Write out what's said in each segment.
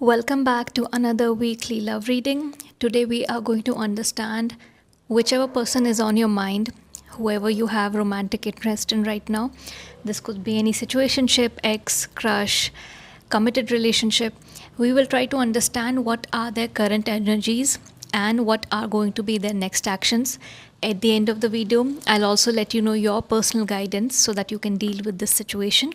Welcome back to another weekly love reading. Today we are going to understand whichever person is on your mind, whoever you have romantic interest in right now. This could be any situationship, ex, crush, committed relationship. We will try to understand what are their current energies and what are going to be their next actions. At the end of the video, I'll also let you know your personal guidance so that you can deal with this situation.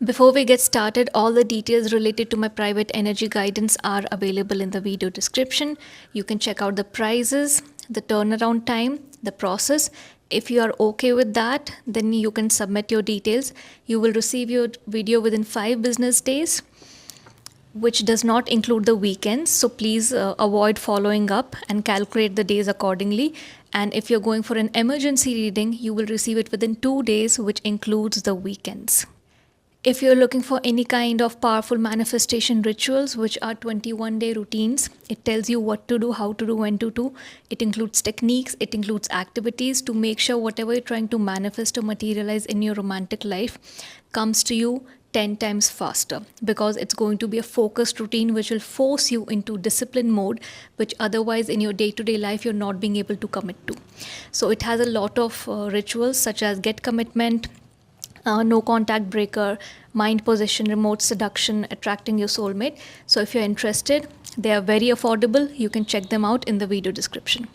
Before we get started, all the details related to my private energy guidance are available in the video description. You can check out the prices, the turnaround time, the process. If you are okay with that, then you can submit your details. You will receive your video within 5 business days, which does not include the weekends. So please avoid following up and calculate the days accordingly. And if you're going for an emergency reading, you will receive it within 2 days, which includes the weekends. If you're looking for any kind of powerful manifestation rituals, which are 21-day routines, it tells you what to do, how to do, when to do. It includes techniques, it includes activities to make sure whatever you're trying to manifest or materialize in your romantic life comes to you 10 times faster, because it's going to be a focused routine which will force you into discipline mode, which otherwise in your day-to-day life you're not being able to commit to. So it has a lot of rituals such as get commitment, no contact breaker, mind possession, remote seduction, attracting your soulmate. So if you're interested, they are very affordable. You can check them out in the video description.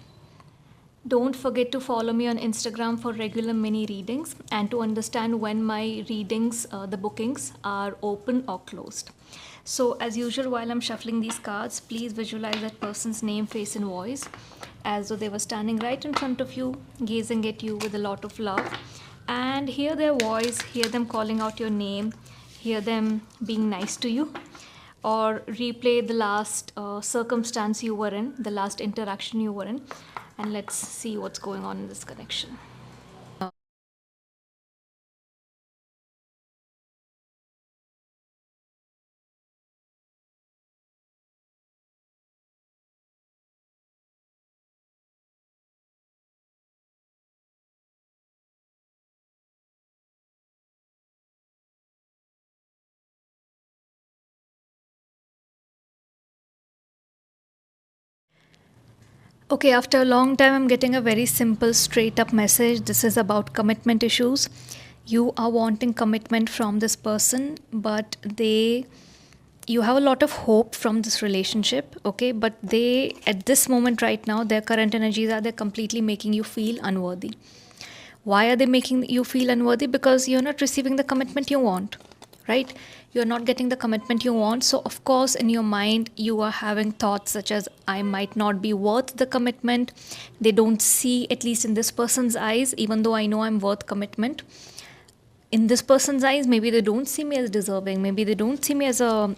Don't forget to follow me on Instagram for regular mini readings and to understand when my readings, the bookings, are open or closed. So as usual, while I'm shuffling these cards, please visualize that person's name, face and voice as though they were standing right in front of you, gazing at you with a lot of love. And hear their voice, hear them calling out your name, hear them being nice to you, or replay the last circumstance you were in, the last interaction you were in, and let's see what's going on in this connection. Okay, after a long time, I'm getting a very simple, straight up message. This is about commitment issues. You are wanting commitment from this person, but you have a lot of hope from this relationship, okay? But they, at this moment right now, their current energies are they're completely making you feel unworthy. Why are they making you feel unworthy? Because you're not receiving the commitment you want, right? You're not getting the commitment you want. So, of course, in your mind, you are having thoughts such as, I might not be worth the commitment. They don't see, at least in this person's eyes, even though I know I'm worth commitment. In this person's eyes, maybe they don't see me as deserving. Maybe they don't see me as a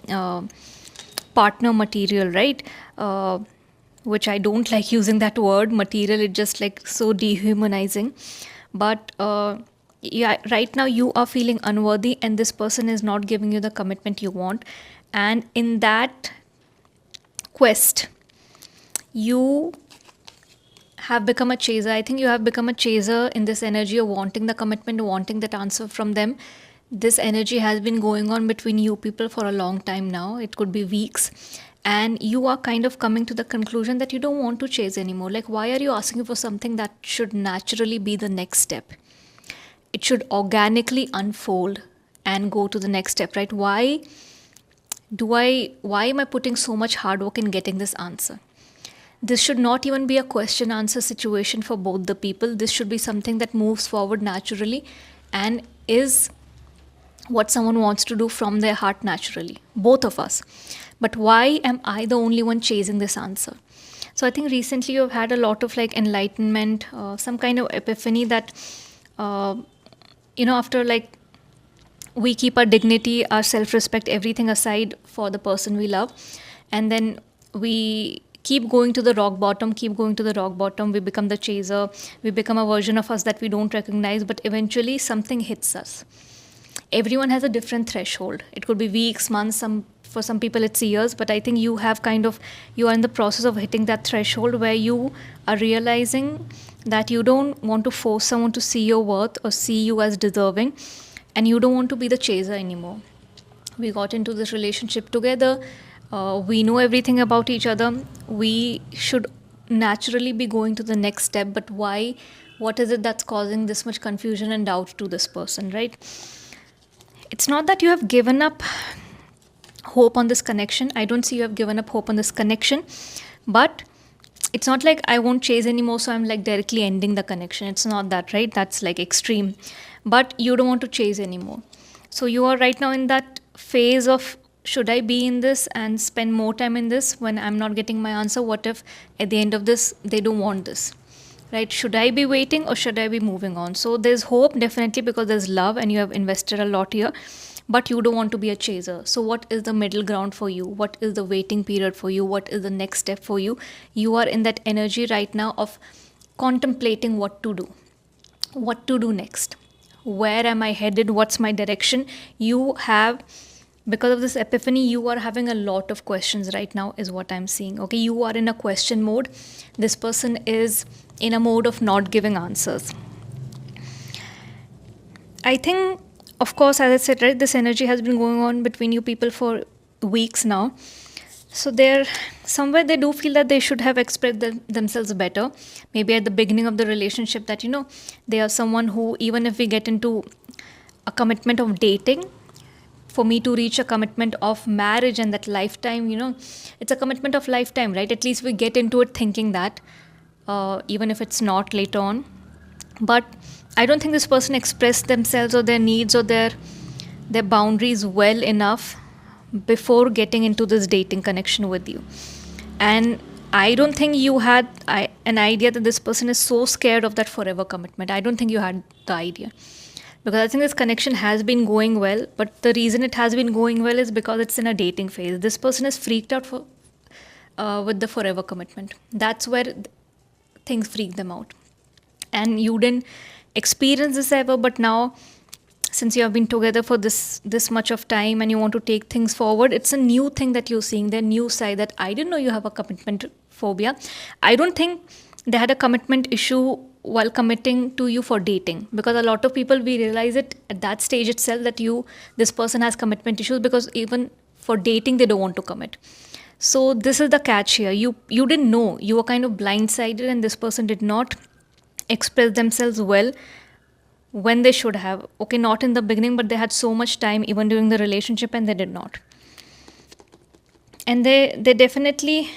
partner material, right? Which I don't like using that word material. It's just like so dehumanizing. But yeah, right now you are feeling unworthy and this person is not giving you the commitment you want. And in that quest, you have become a chaser. I think you have become a chaser in this energy of wanting the commitment, wanting that answer from them. This energy has been going on between you people for a long time now. It could be weeks. And you are kind of coming to the conclusion that you don't want to chase anymore. Like, why are you asking for something that should naturally be the next step? It should organically unfold and go to the next step, right? Why am I putting so much hard work in getting this answer? This should not even be a question answer situation for both the people. This should be something that moves forward naturally and is what someone wants to do from their heart naturally, both of us. But why am I the only one chasing this answer? So I think recently you've had a lot of like enlightenment, some kind of epiphany that, after like we keep our dignity, our self-respect, everything aside for the person we love. And then we keep going to the rock bottom, we become the chaser, we become a version of us that we don't recognize, but eventually something hits us. Everyone has a different threshold. It could be weeks, months, for some people it's years, but I think you are in the process of hitting that threshold where you are realizing that you don't want to force someone to see your worth or see you as deserving, and you don't want to be the chaser anymore. We got into this relationship together. we know everything about each other. We should naturally be going to the next step. But why? What is it that's causing this much confusion and doubt to this person, right? It's not that you have given up hope on this connection. I don't see you have given up hope on this connection. But it's not like I won't chase anymore, so I'm like directly ending the connection. It's not that, right? That's like extreme. But you don't want to chase anymore. So you are right now in that phase of, should I be in this and spend more time in this when I'm not getting my answer? What if at the end of this they don't want this? Right? Should I be waiting or should I be moving on? So there's hope definitely because there's love and you have invested a lot here, but you don't want to be a chaser. So what is the middle ground for you? What is the waiting period for you? What is the next step for you? You are in that energy right now of contemplating what to do. What to do next? Where am I headed? What's my direction? You have, because of this epiphany, you are having a lot of questions right now, is what I'm seeing. Okay, you are in a question mode. This person is in a mode of not giving answers. I think, of course, as I said, right, this energy has been going on between you people for weeks now. So they're somewhere, they do feel that they should have expressed themselves better. Maybe at the beginning of the relationship, that, they are someone who, even if we get into a commitment of dating, for me to reach a commitment of marriage and that lifetime, it's a commitment of lifetime, right? At least we get into it thinking that, even if it's not later on. But I don't think this person expressed themselves or their needs or their boundaries well enough before getting into this dating connection with you. And I don't think you had an idea that this person is so scared of that forever commitment. I don't think you had the idea. Because I think this connection has been going well, but the reason it has been going well is because it's in a dating phase. This person is freaked out with the forever commitment. That's where things freak them out. And you didn't experience this ever, but now, since you have been together for this much of time and you want to take things forward, it's a new thing that you're seeing, the new side that I didn't know you have a commitment phobia. I don't think they had a commitment issue while committing to you for dating, because a lot of people, we realize it at that stage itself that this person has commitment issues, because even for dating they don't want to commit. So this is the catch here. You didn't know, you were kind of blindsided, and this person did not express themselves well when they should have. Okay, not in the beginning, but they had so much time even during the relationship, and they did not. And they definitely,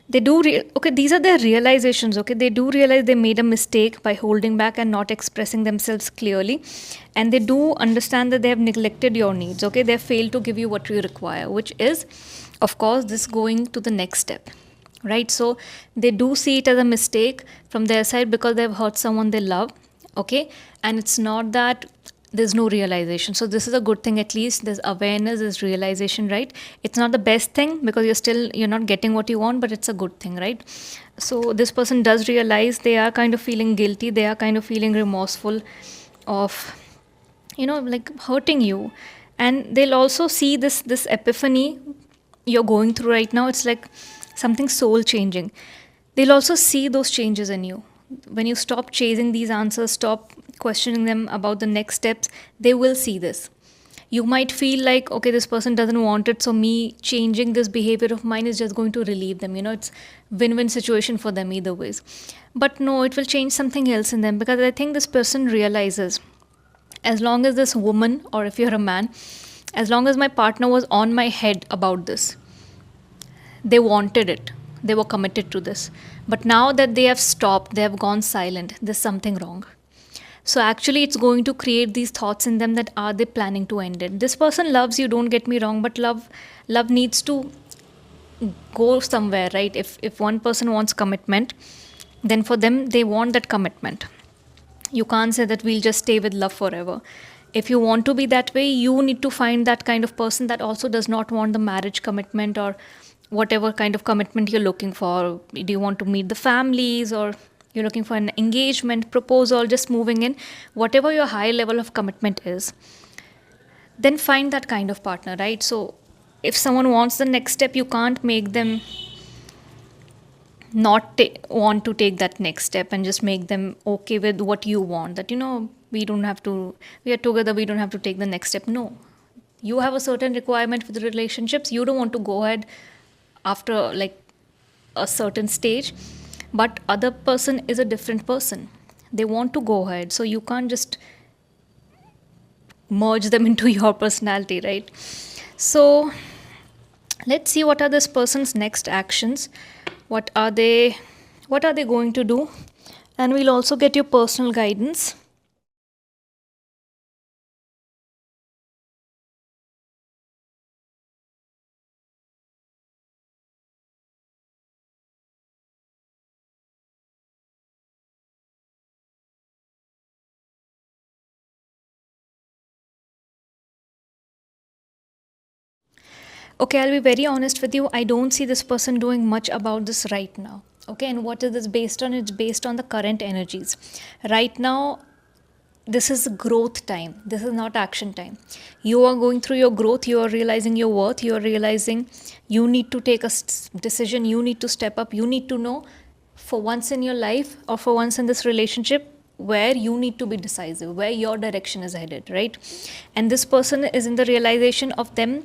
they do okay, these are their realizations. Okay, they do realize they made a mistake by holding back and not expressing themselves clearly, and they do understand that they have neglected your needs. Okay, they have failed to give you what you require, which is, of course, this going to the next step, right? So they do see it as a mistake from their side because they have hurt someone they love. Okay, and it's not that there's no realization. So this is a good thing. At least there's awareness, there's realization, right? It's not the best thing because you're not getting what you want, but it's a good thing, right? So this person does realize, they are kind of feeling guilty, they are kind of feeling remorseful of, like hurting you. And they'll also see this epiphany you're going through right now. It's like something soul changing. They'll also see those changes in you. When you stop chasing these answers, stop questioning them about the next steps, they will see this. You might feel like, okay, this person doesn't want it, so me changing this behavior of mine is just going to relieve them. It's win-win situation for them either ways. But no, it will change something else in them, because I think this person realizes, as long as this woman, or if you're a man, as long as my partner was on my head about this, they wanted it, they were committed to this. But now that they have stopped, they have gone silent, there's something wrong. So actually it's going to create these thoughts in them that, are they planning to end it? This person loves you, don't get me wrong, but love needs to go somewhere, right? If one person wants commitment, then for them, they want that commitment. You can't say that we'll just stay with love forever. If you want to be that way, you need to find that kind of person that also does not want the marriage commitment, or whatever kind of commitment you're looking for. Do you want to meet the families, or you're looking for an engagement, proposal, just moving in? Whatever your high level of commitment is, then find that kind of partner, right? So if someone wants the next step, you can't make them not want to take that next step, and just make them okay with what you want, that we are together, we don't have to take the next step. No, You have a certain requirement for the relationships. You don't want to go ahead after like a certain stage, but other person is a different person. They want to go ahead, so you can't just merge them into your personality, right? So let's see what are this person's next actions. What are they? What are they going to do? And we'll also get your personal guidance. Okay, I'll be very honest with you. I don't see this person doing much about this right now. Okay, and what is this based on? It's based on the current energies. Right now, this is growth time. This is not action time. You are going through your growth. You are realizing your worth. You are realizing you need to take a decision. You need to step up. You need to know for once in your life or for once in this relationship where you need to be decisive, where your direction is headed, right? And this person is in the realization of them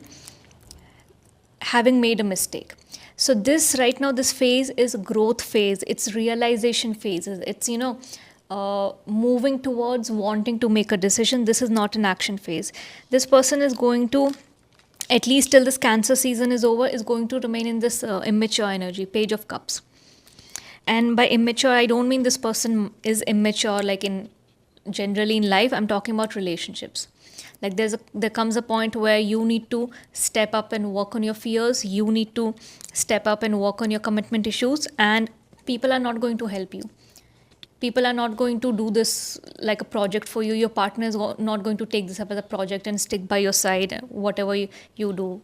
having made a mistake. So this right now, this phase is growth phase. It's realization phase. It's moving towards wanting to make a decision. This is not an action phase. This person is going to, at least till this Cancer season is over, is going to remain in this immature energy, Page of Cups. And by immature, I don't mean this person is immature like in generally in life. I'm talking about relationships. Like there comes a point where you need to step up and work on your fears. You need to step up and work on your commitment issues, and people are not going to help you. People are not going to do this like a project for you. Your partner is not going to take this up as a project and stick by your side. Whatever you do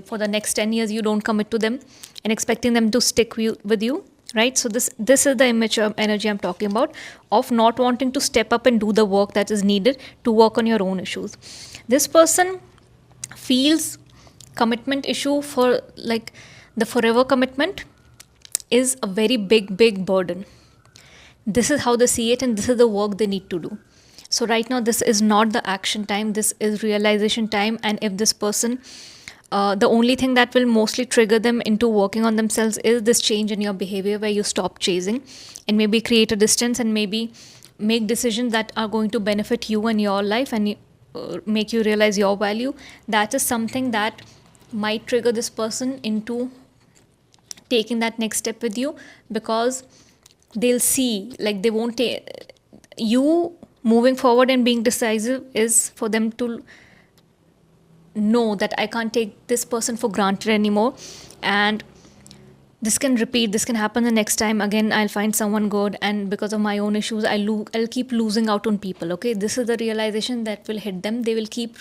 for the next 10 years, you don't commit to them and expecting them to stick with you, right? So this is the immature energy I'm talking about, of not wanting to step up and do the work that is needed to work on your own issues. This person feels commitment issue for like the forever commitment is a very big burden. This is how they see it, and this is the work they need to do. So right now, this is not the action time. This is realization time. And if this person, the only thing that will mostly trigger them into working on themselves is this change in your behavior, where you stop chasing and maybe create a distance and maybe make decisions that are going to benefit you and your life, and make you realize your value. That is something that might trigger this person into taking that next step with you, because they'll see, like, they won't take you moving forward and being decisive is for them to know that I can't take this person for granted anymore, and this can repeat, this can happen the next time again. I'll find someone good, and because of my own issues, I'll keep losing out on people. Okay, this is the realization that will hit them. They will keep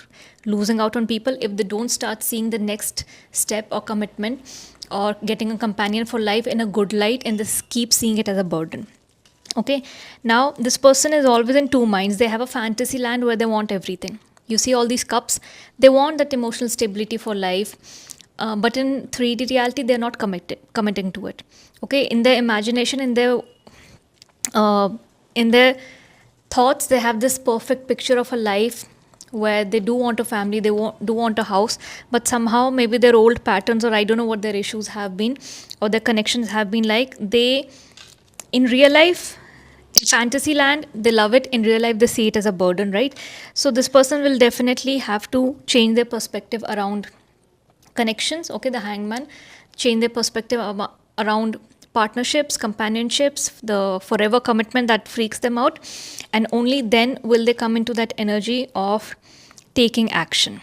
losing out on people if they don't start seeing the next step or commitment or getting a companion for life in a good light, and this keep seeing it as a burden. Okay, now this person is always in two minds. They have a fantasy land where they want everything. You see all these cups, they want that emotional stability for life, but in 3D reality, they're not committing to it. Okay, in their imagination, uh, in their thoughts, they have this perfect picture of a life where they do want a family, do want a house, but somehow maybe their old patterns, or I don't know what their issues have been or their connections have been like, they in real life, in fantasy land, they love it. In real life, they see it as a burden, right? So this person will definitely have to change their perspective around connections. Okay, the Hangman, change their perspective around partnerships, companionships, the forever commitment that freaks them out, and only then will they come into that energy of taking action.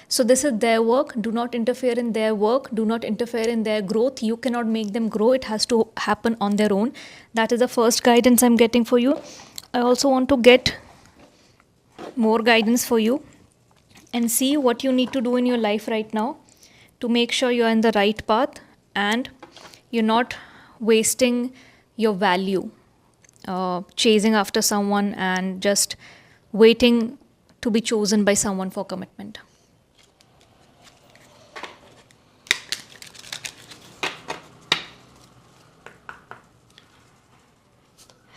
So this is their work. Do not interfere in their work. Do not interfere in their growth. You cannot make them grow. It has to happen on their own. That is the first guidance I'm getting for you. I also want to get more guidance for you and see what you need to do in your life right now to make sure you're in the right path and you're not wasting your value chasing after someone and just waiting to be chosen by someone for commitment.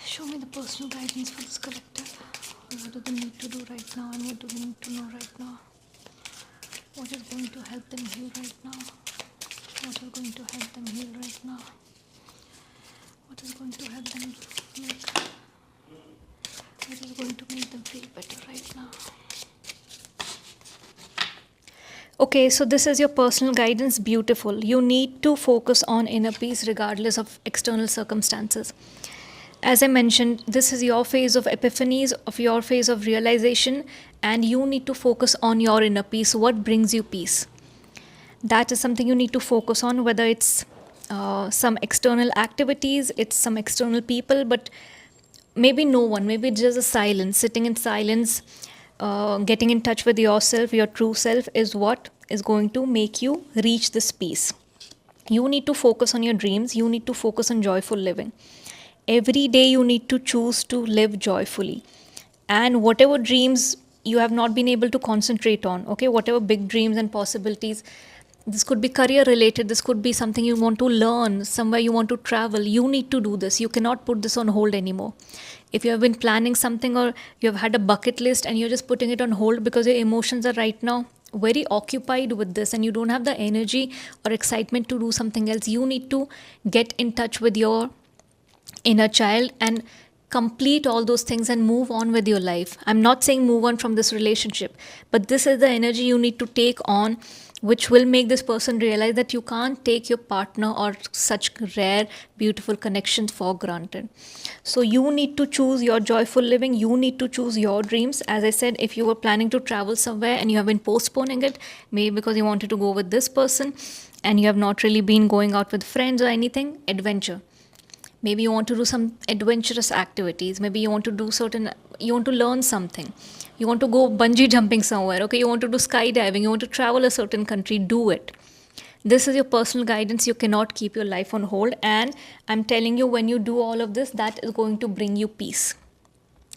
Show me the personal guidance for this collective. What do they need to do right now, and what do they need to know right now? What is going to help them heal right now? What is going to help them heal right now? What is going to help them make? What is going to make them feel better right now? Okay, so this is your personal guidance. Beautiful. You need to focus on inner peace regardless of external circumstances. As I mentioned, this is your phase of epiphanies, of your phase of realization, and you need to focus on your inner peace. What brings you peace? That is something you need to focus on, whether it's some external activities, it's some external people, but maybe no one, maybe it's just a silence, sitting in silence, getting in touch with yourself, your true self is what is going to make you reach this peace. You need to focus on your dreams, you need to focus on joyful living. Every day you need to choose to live joyfully. And whatever dreams you have not been able to concentrate on, okay, whatever big dreams and possibilities, this could be career related, this could be something you want to learn, somewhere you want to travel, you need to do this. You cannot put this on hold anymore. If you have been planning something or you have had a bucket list and you're just putting it on hold because your emotions are right now very occupied with this and you don't have the energy or excitement to do something else, you need to get in touch with your inner child and complete all those things and move on with your life. I'm not saying move on from this relationship, but this is the energy you need to take on, which will make this person realize that you can't take your partner or such rare, beautiful connections for granted. So you need to choose your joyful living. You need to choose your dreams. As I said, if you were planning to travel somewhere and you have been postponing it, maybe because you wanted to go with this person and you have not really been going out with friends or anything, adventure. Maybe you want to do some adventurous activities. Maybe you want to do you want to learn something. You want to go bungee jumping somewhere. Okay, you want to do skydiving. You want to travel a certain country. Do it. This is your personal guidance. You cannot keep your life on hold. And I'm telling you, when you do all of this, that is going to bring you peace.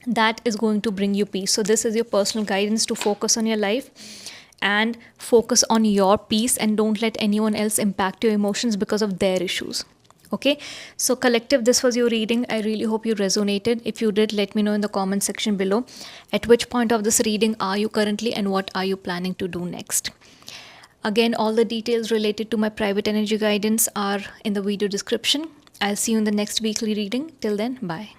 That is going to bring you peace. So this is your personal guidance to focus on your life and focus on your peace and don't let anyone else impact your emotions because of their issues. Okay, so collective, this was your reading. I really hope you resonated. If you did, let me know in the comment section below at which point of this reading are you currently and what are you planning to do next. Again, all the details related to my private energy guidance are in the video description. I'll see you in the next weekly reading. Till then, bye.